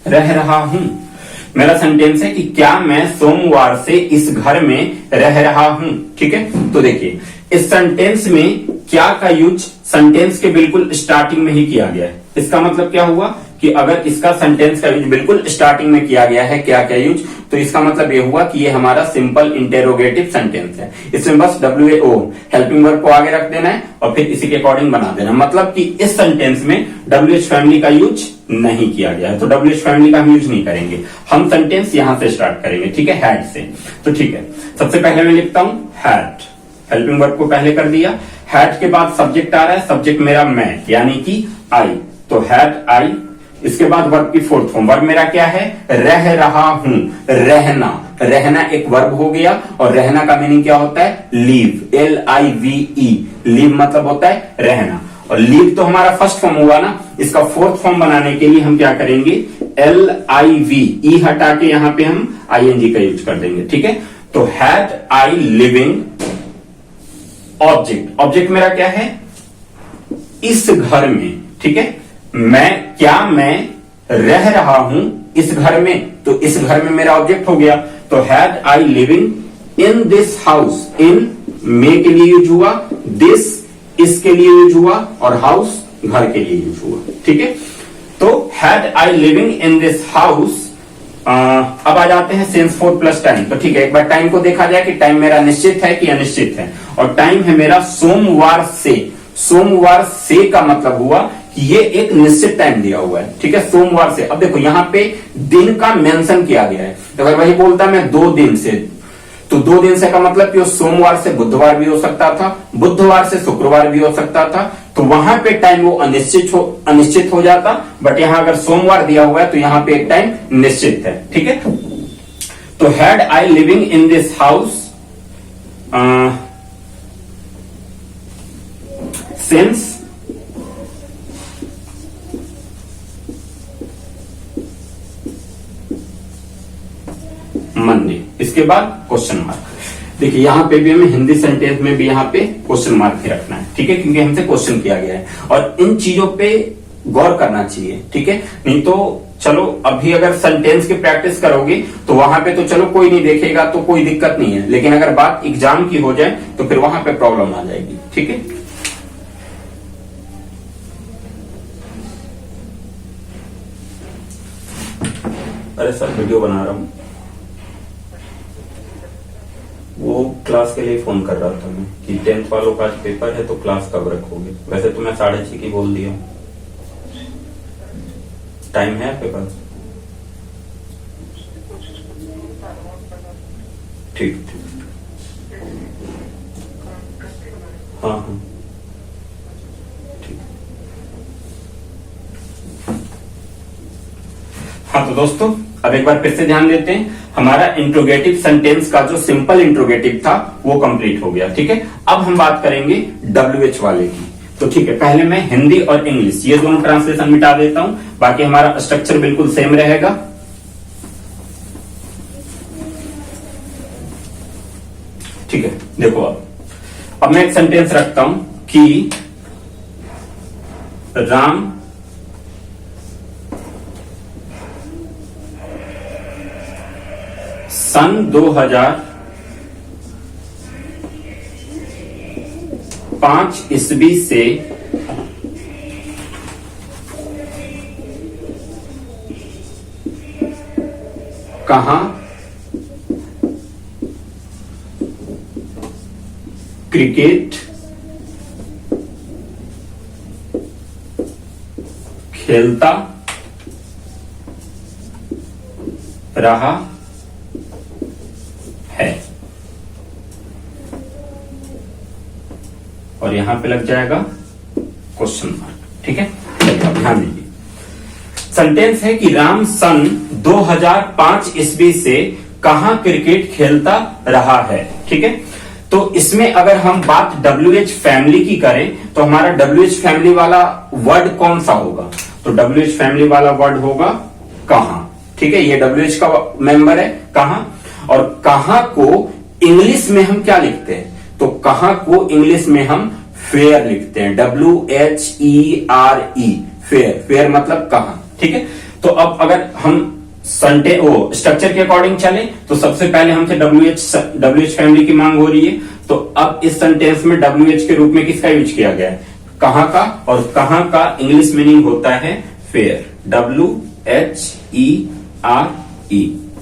रह रहा हूं। मेरा सेंटेंस है कि क्या मैं सोमवार से इस घर में रह रहा हूं। ठीक है, तो देखिए इस सेंटेंस में क्या का यूज सेंटेंस के बिल्कुल स्टार्टिंग में ही किया गया है। इसका मतलब क्या हुआ कि अगर इसका सेंटेंस का यूज बिल्कुल स्टार्टिंग में किया गया है क्या क्या यूज, तो इसका मतलब ये हुआ कि ये हमारा सिंपल इंटेरोगेटिव सेंटेंस है। इसमें बस WAO हेल्पिंग वर्ब को आगे रख देना है और फिर इसी के अकॉर्डिंग बना देना। मतलब कि इस सेंटेंस में WH फैमिली का यूज नहीं किया गया है, तो WH फैमिली का हम यूज नहीं करेंगे। हम सेंटेंस यहां से स्टार्ट करेंगे। ठीक है, हैड से। तो ठीक है, सबसे पहले मैं लिखता हूं हैड, हेल्पिंग वर्ब को पहले कर दिया। हैड के बाद सब्जेक्ट आ रहा है, सब्जेक्ट मेरा मैं यानी कि आई, तो हैड आई। इसके बाद वर्ब की फोर्थ फॉर्म, वर्ब मेरा क्या है, रह रहा हूं, रहना। रहना एक वर्ब हो गया और रहना का मीनिंग क्या होता है, लीव, LIVE। लीव मतलब होता है रहना, और लीव तो हमारा फर्स्ट फॉर्म हुआ ना, इसका फोर्थ फॉर्म बनाने के लिए हम क्या करेंगे, LIV, ई हटा के यहां पे हम ING का यूज कर देंगे। ठीक है, तो had I living, object, object मेरा क्या है, इस घर में। ठीक है, मैं रह रहा हूं इस घर में, तो इस घर में मेरा ऑब्जेक्ट हो गया। तो had I living in this house, in May के लिए यूज हुआ, दिस इसके लिए यूज हुआ, और हाउस घर के लिए यूज हुआ। ठीक है, तो had I living in this house. अब आ जाते हैं सेंस फोर प्लस टाइम। तो ठीक है, एक बार टाइम को देखा जाए कि टाइम मेरा निश्चित है कि अनिश्चित है, और टाइम है मेरा सोमवार से। सोमवार से का मतलब हुआ कि ये एक निश्चित टाइम दिया हुआ है। ठीक है, सोमवार से। अब देखो यहां पे दिन का मेंशन किया गया है, तो अगर वही बोलता मैं 2 दिन से, तो 2 दिन से का मतलब कि सोमवार से बुधवार भी हो सकता था, बुधवार से शुक्रवार भी हो सकता था, तो वहां पे टाइम वो अनिश्चित हो जाता। बट यहां अगर सोमवार दिया हुआ है तो यहां पे एक टाइम निश्चित है। ठीक है, तो had I living in this house since Monday. इसके बाद क्वेश्चन मार्क। देखिए यहां पे भी हमें हिंदी सेंटेंस में भी यहां पे क्वेश्चन मार्क ही रखना है। ठीक है, क्योंकि हमसे क्वेश्चन किया गया है और इन चीजों पे गौर करना चाहिए। ठीक है, नहीं तो चलो अभी अगर सेंटेंस की प्रैक्टिस करोगे तो वहां पे तो चलो कोई नहीं देखेगा तो कोई दिक्कत नहीं है, लेकिन अगर बात एग्जाम की हो जाए तो फिर वहां पे प्रॉब्लम आ जाएगी। ठीक है, अरे सर वीडियो बना रहा हूं, वो क्लास के लिए फोन कर रहा था मैं कि 10th वालों का आज पेपर है तो क्लास कब रखोगे। वैसे तो मैं 6:30 की बोल दिया हूं। टाइम है आपके पास? ठीक, हाँ हाँ ठीक। हाँ तो दोस्तों अब एक बार फिर से ध्यान देते हैं, हमारा इंट्रोगेटिव सेंटेंस का जो सिंपल इंट्रोगेटिव था वो कंप्लीट हो गया। ठीक है, अब हम बात करेंगे WH वाले की। तो ठीक है, पहले मैं हिंदी और इंग्लिश ये दोनों ट्रांसलेशन मिटा देता हूं, बाकी हमारा स्ट्रक्चर बिल्कुल सेम रहेगा। ठीक है, देखो अब मैं एक सेंटेंस रखता हूं कि राम सन 2005 ईस्वी से कहां क्रिकेट खेलता रहा है, और यहां पे लग जाएगा क्वेश्चन मार्क। ठीक है, चलिए अब ध्यान दीजिए। सेंटेंस है कि राम सन 2005 ईस्वी से कहां क्रिकेट खेलता रहा है। ठीक है, तो इसमें अगर हम बात WH फैमिली की करें तो हमारा WH फैमिली वाला वर्ड कौन सा होगा, तो WH फैमिली वाला वर्ड होगा कहां। ठीक है, ये WH का मेंबर है कहां, और कहां को इंग्लिश में हम क्या लिखते हैं, तो कहां को इंग्लिश में हम फेयर लिखते हैं, WHERE, फेयर। फेयर मतलब कहां। ठीक है, तो अब अगर हम वो स्ट्रक्चर के अकॉर्डिंग चले तो सबसे पहले हमसे WH फैमिली की मांग हो रही है, तो अब इस सेंटेंस में WH के रूप में किसका यूज किया गया है, कहां का, और कहां का इंग्लिश मीनिंग होता है फेयर, WHERE।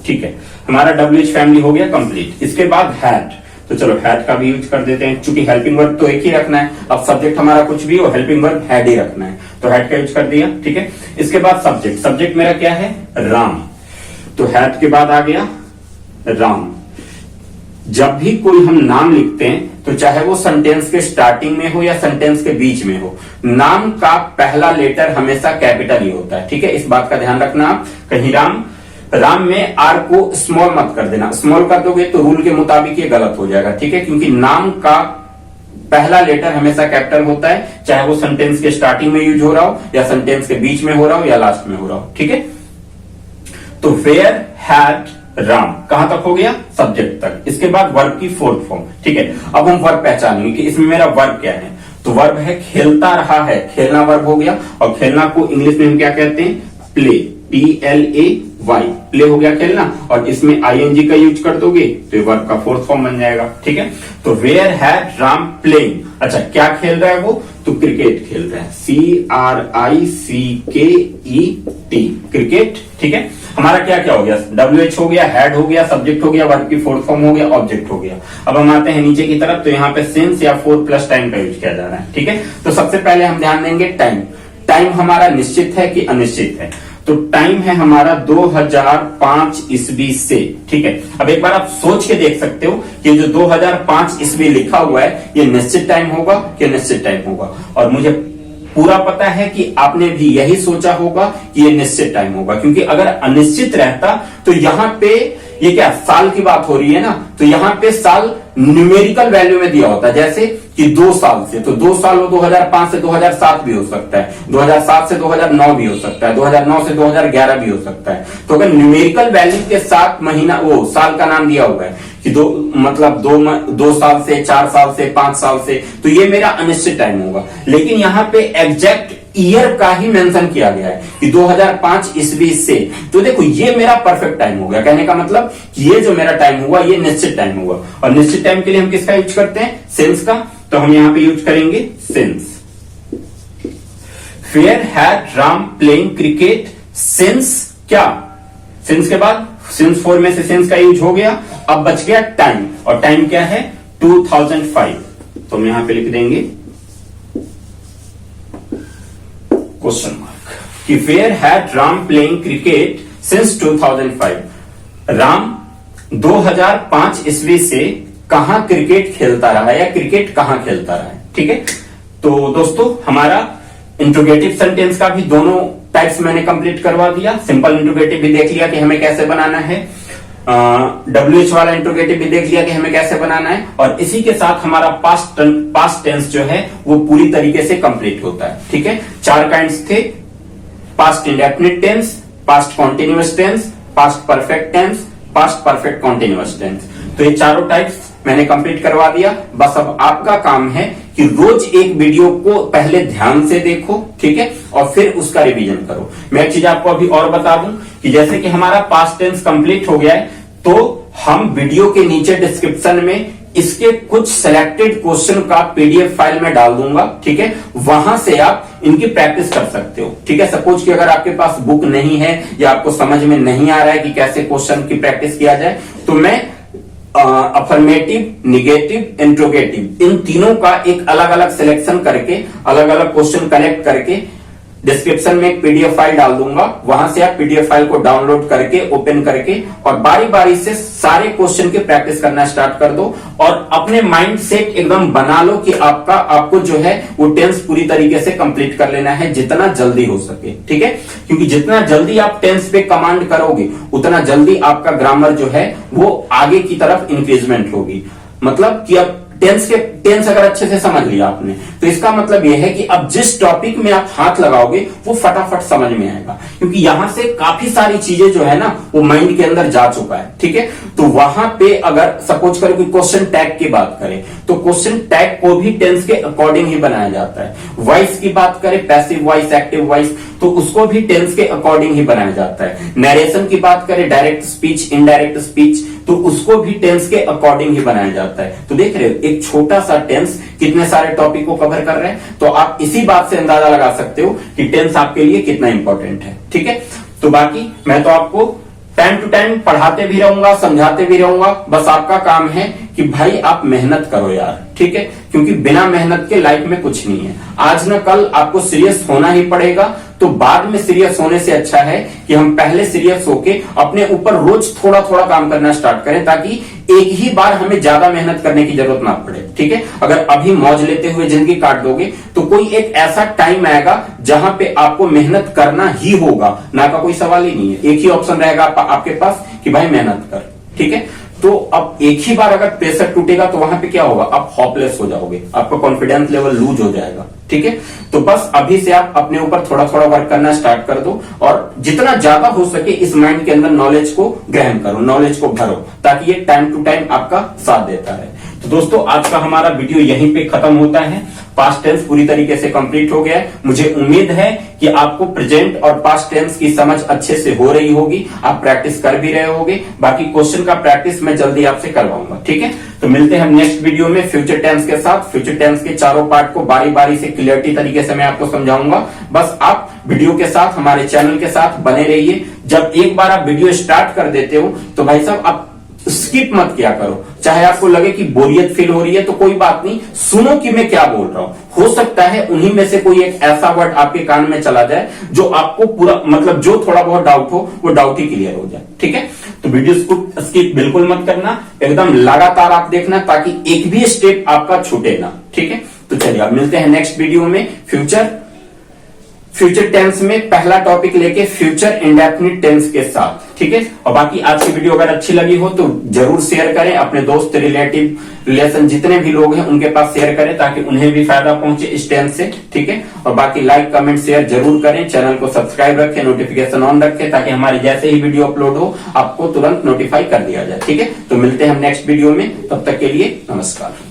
ठीक है, हमारा WH फैमिली हो गया कंप्लीट। इसके बाद हैड, तो चलो हैड का भी यूज कर देते हैं, चूंकि हेल्पिंग वर्ब तो एक ही रखना है, अब सब्जेक्ट हमारा कुछ भी हो, हेल्पिंग वर्ब हैड ही रखना है, तो हैड का यूज कर दिया। ठीक है, इसके बाद सब्जेक्ट, सब्जेक्ट मेरा क्या है, राम, तो हैड के बाद आ गया राम। जब भी कोई हम नाम लिखते हैं तो चाहे वो सेंटेंस के स्टार्टिंग में हो या सेंटेंस के बीच में हो, नाम का पहला लेटर हमेशा कैपिटल ही होता है। ठीक है, इस बात का ध्यान रखना आप, कहीं राम में आर को स्मॉल मत कर देना, स्मॉल कर दोगे तो रूल के मुताबिक ये गलत हो जाएगा। ठीक है, क्योंकि नाम का पहला लेटर हमेशा कैपिटल होता है, चाहे वो सेंटेंस के स्टार्टिंग में यूज हो रहा हो या सेंटेंस के बीच में हो रहा हो या लास्ट में हो रहा हो। ठीक है, तो वेयर हैड राम कहां तक हो गया, सब्जेक्ट तक। इसके बाद वर्ब की फोर्थ फॉर्म। ठीक है, अब हम वर्ब पहचानेंगे कि इसमें मेरा वर्ब क्या है, तो वर्ब है खेलता रहा है, खेलना वर्ब हो गया, और खेलना को इंग्लिश में हम क्या कहते हैं, प्ले, PLAY, प्ले हो गया खेलना, और इसमें ING का यूज कर दोगे तो ये वर्ब का फोर्थ फॉर्म बन जाएगा। ठीक है, तो वेयर हैड राम प्लेइंग, अच्छा क्या खेल रहा है वो, तो क्रिकेट खेल रहा है, CRICKET, क्रिकेट। ठीक है, हमारा क्या क्या हो गया, WH हो गया, हैड हो गया, सब्जेक्ट हो गया, वर्ब की फोर्थ फॉर्म हो गया, ऑब्जेक्ट हो गया। अब हम आते हैं नीचे की तरफ, तो यहाँ पे सिंस या फोर प्लस टाइम का यूज किया जा रहा है। ठीक है, तो सबसे पहले हम ध्यान देंगे टाइम, टाइम हमारा निश्चित है कि अनिश्चित है, तो टाइम है हमारा 2005 ईस्वी से। ठीक है, अब एक बार आप सोच के देख सकते हो कि जो 2005 ईस्वी लिखा हुआ है ये निश्चित टाइम होगा कि अनिश्चित टाइम होगा, और मुझे पूरा पता है कि आपने भी यही सोचा होगा कि ये निश्चित टाइम होगा, क्योंकि अगर अनिश्चित रहता तो यहां पे ये क्या साल की बात हो रही है ना, तो यहां पे साल न्यूमेरिकल वैल्यू में दिया होता है, जैसे कि 2 साल से, तो 2 साल 2005 से 2007 भी हो सकता है, 2007 से 2009 भी हो सकता है, 2009 से 2011 भी हो सकता है। तो अगर न्यूमेरिकल वैल्यू के साथ महीना वो साल का नाम दिया हुआ है कि मतलब 2 साल से, 4 साल से, 5 साल से, तो ये मेरा अनिश्चित टाइम होगा। लेकिन यहाँ पे एग्जैक्ट ईयर का ही मेंशन किया गया है कि 2005 ईस्वी से, तो देखो ये मेरा परफेक्ट टाइम हो गया। कहने का मतलब कि ये जो मेरा टाइम हुआ ये निश्चित टाइम हुआ, और निश्चित टाइम के लिए हम किसका यूज करते हैं, सिंस का, तो हम यहां पे यूज करेंगे since. Where had Ram playing cricket since, क्या सिंस के बाद सिंस 4 में से सिंस का यूज हो गया। अब बच गया टाइम, और टाइम क्या है 2005, तो हम यहां पे लिख देंगे क्वेश्चन मार्क कि where had Ram playing cricket since 2005, Ram 2005 ईस्वी से कहां क्रिकेट खेलता रहा है या क्रिकेट कहां खेलता रहा है। ठीक है, तो दोस्तों हमारा इंट्रोगेटिव सेंटेंस का भी दोनों टाइप्स मैंने कंप्लीट करवा दिया। सिंपल इंट्रोगेटिव भी देख लिया कि हमें कैसे बनाना है, WH वाला इंट्रोगेटिव भी देख लिया कि हमें कैसे बनाना है, और इसी के साथ हमारा पास्ट टेंस जो है वो पूरी तरीके से कंप्लीट होता है। ठीक है, 4 काइंड्स थे, past indefinite tense, past continuous tense, past perfect tense, past perfect continuous tense. तो ये चारों टाइप्स मैंने कंप्लीट करवा दिया। बस अब आपका काम है कि रोज एक वीडियो को पहले ध्यान से देखो, ठीक है, और फिर उसका रिवीजन करो। मैं एक चीज आपको अभी और बता दूं कि जैसे कि हमारा पास्ट टेंस कंप्लीट हो गया है, तो हम वीडियो के नीचे डिस्क्रिप्शन में इसके कुछ सिलेक्टेड क्वेश्चन का PDF फाइल में डाल दूंगा। ठीक है, वहां से आप इनकी प्रैक्टिस कर सकते हो। ठीक है, सपोज कि अगर आपके पास बुक नहीं है या आपको समझ में नहीं आ रहा है कि कैसे क्वेश्चन की प्रैक्टिस किया जाए, तो मैं अफर्मेटिव, निगेटिव, इंट्रोगेटिव इन तीनों का एक अलग अलग सिलेक्शन करके, अलग अलग क्वेश्चन कलेक्ट करके डिस्क्रिप्शन में एक PDF फाइल डाल दूंगा। वहां से आप PDF फाइल को डाउनलोड करके, ओपन करके, और बारी बारी से सारे क्वेश्चन की प्रैक्टिस करना स्टार्ट कर दो, और अपने माइंड सेट एकदम बना लो कि आपको जो है वो टेंस पूरी तरीके से कंप्लीट कर लेना है जितना जल्दी हो सके। ठीक है, क्योंकि जितना जल्दी आप टेंस पे कमांड करोगे उतना जल्दी आपका ग्रामर जो है वो आगे की तरफ इंक्रीजमेंट होगी। मतलब कि अब टेंस के टेंस अगर अच्छे से समझ लिया आपने तो इसका मतलब यह है कि अब जिस टॉपिक में आप हाथ लगाओगे वो फटाफट समझ में आएगा, क्योंकि यहां से काफी सारी चीजें जो है ना वो माइंड के अंदर जा चुका है। ठीक है, तो वहां पे अगर सपोज करें कोई क्वेश्चन टैग की बात करें तो क्वेश्चन टैग को भी टेंस के अकॉर्डिंग ही बनाया जाता है। वॉइस की बात करें, पैसिव वॉइस, एक्टिव वॉइस, तो उसको भी टेंस के अकॉर्डिंग ही बनाया जाता है। नरेशन की बात करें, डायरेक्ट स्पीच, इनडायरेक्ट स्पीच, तो उसको भी टेंस के अकॉर्डिंग ही बनाया जाता है। तो देख रहे हो एक छोटा सा टेंस कितने सारे टॉपिक को कवर कर रहे हैं। तो आप इसी बात से अंदाजा लगा सकते हो कि टेंस आपके लिए कितना इंपॉर्टेंट है। ठीक है, तो बाकी मैं तो आपको टाइम टू टाइम पढ़ाते भी रहूंगा, समझाते भी रहूंगा। बस आपका काम है कि भाई आप मेहनत करो यार। ठीक है, क्योंकि बिना मेहनत के लाइफ में कुछ नहीं है। आज न कल आपको सीरियस होना ही पड़ेगा, तो बाद में सीरियस होने से अच्छा है कि हम पहले सीरियस होके अपने ऊपर रोज थोड़ा थोड़ा काम करना स्टार्ट करें, ताकि एक ही बार हमें ज्यादा मेहनत करने की जरूरत ना पड़े। ठीक है, अगर अभी मौज लेते हुए जिंदगी काट दोगे तो कोई एक ऐसा टाइम आएगा जहां पे आपको मेहनत करना ही होगा, ना का कोई सवाल ही नहीं है। एक ही ऑप्शन रहेगा आपके पास कि भाई मेहनत कर। ठीक है, तो अब एक ही बार अगर प्रेशर टूटेगा तो वहां पे क्या होगा, आप होपलेस हो जाओगे, आपका कॉन्फिडेंस लेवल लूज हो जाएगा। ठीक है, तो बस अभी से आप अपने ऊपर थोड़ा थोड़ा वर्क करना स्टार्ट कर दो और जितना ज्यादा हो सके इस माइंड के अंदर नॉलेज को ग्रहण करो, नॉलेज को भरो, ताकि ये टाइम टू टाइम आपका साथ देता है। तो दोस्तों आज का हमारा वीडियो यहीं पे खत्म होता है। पास्ट टेंस पूरी तरीके से कंप्लीट हो गया है। मुझे उम्मीद है कि आपको प्रेजेंट और पास्ट टेंस की समझ अच्छे से हो रही होगी, आप प्रैक्टिस कर भी रहे होगे। बाकी क्वेश्चन का प्रैक्टिस मैं जल्दी आपसे करवाऊंगा। ठीक है, तो मिलते हैं हम नेक्स्ट वीडियो में फ्यूचर टेंस के साथ। फ्यूचर टेंस के चारों पार्ट को बारी बारी से क्लियरिटी तरीके से मैं आपको समझाऊंगा। बस आप वीडियो के साथ, हमारे चैनल के साथ बने रहिए। जब एक बार आप वीडियो स्टार्ट कर देते हो तो भाई साहब आप स्किप मत किया करो। चाहे आपको लगे कि बोरियत फील हो रही है तो कोई बात नहीं, सुनो कि मैं क्या बोल रहा हूं। हो सकता है उन्हीं में से कोई एक ऐसा वर्ड आपके कान में चला जाए जो आपको पूरा मतलब जो थोड़ा बहुत डाउट हो वो डाउट ही क्लियर हो जाए। ठीक है, तो वीडियो को स्किप बिल्कुल मत करना, एकदम लगातार आप देखना ताकि एक भी स्टेप आपका छूटे ना। ठीक है, तो चलिए अब मिलते हैं नेक्स्ट वीडियो में फ्यूचर टेंस में पहला टॉपिक लेके फ्यूचर इंडेफिनिट टेंस के साथ। ठीक है, और बाकी आज की वीडियो अगर अच्छी लगी हो तो जरूर शेयर करें, अपने दोस्त, रिलेशन जितने भी लोग हैं उनके पास शेयर करें ताकि उन्हें भी फायदा पहुंचे इस टेंस से। ठीक है, और बाकी लाइक कमेंट शेयर जरूर करें, चैनल को सब्सक्राइब रखें, नोटिफिकेशन ऑन रखें ताकि हमारी जैसे ही वीडियो अपलोड हो आपको तुरंत नोटिफाई कर दिया जाए। ठीक है, तो मिलते हैं हम नेक्स्ट वीडियो में, तब तक के लिए नमस्कार।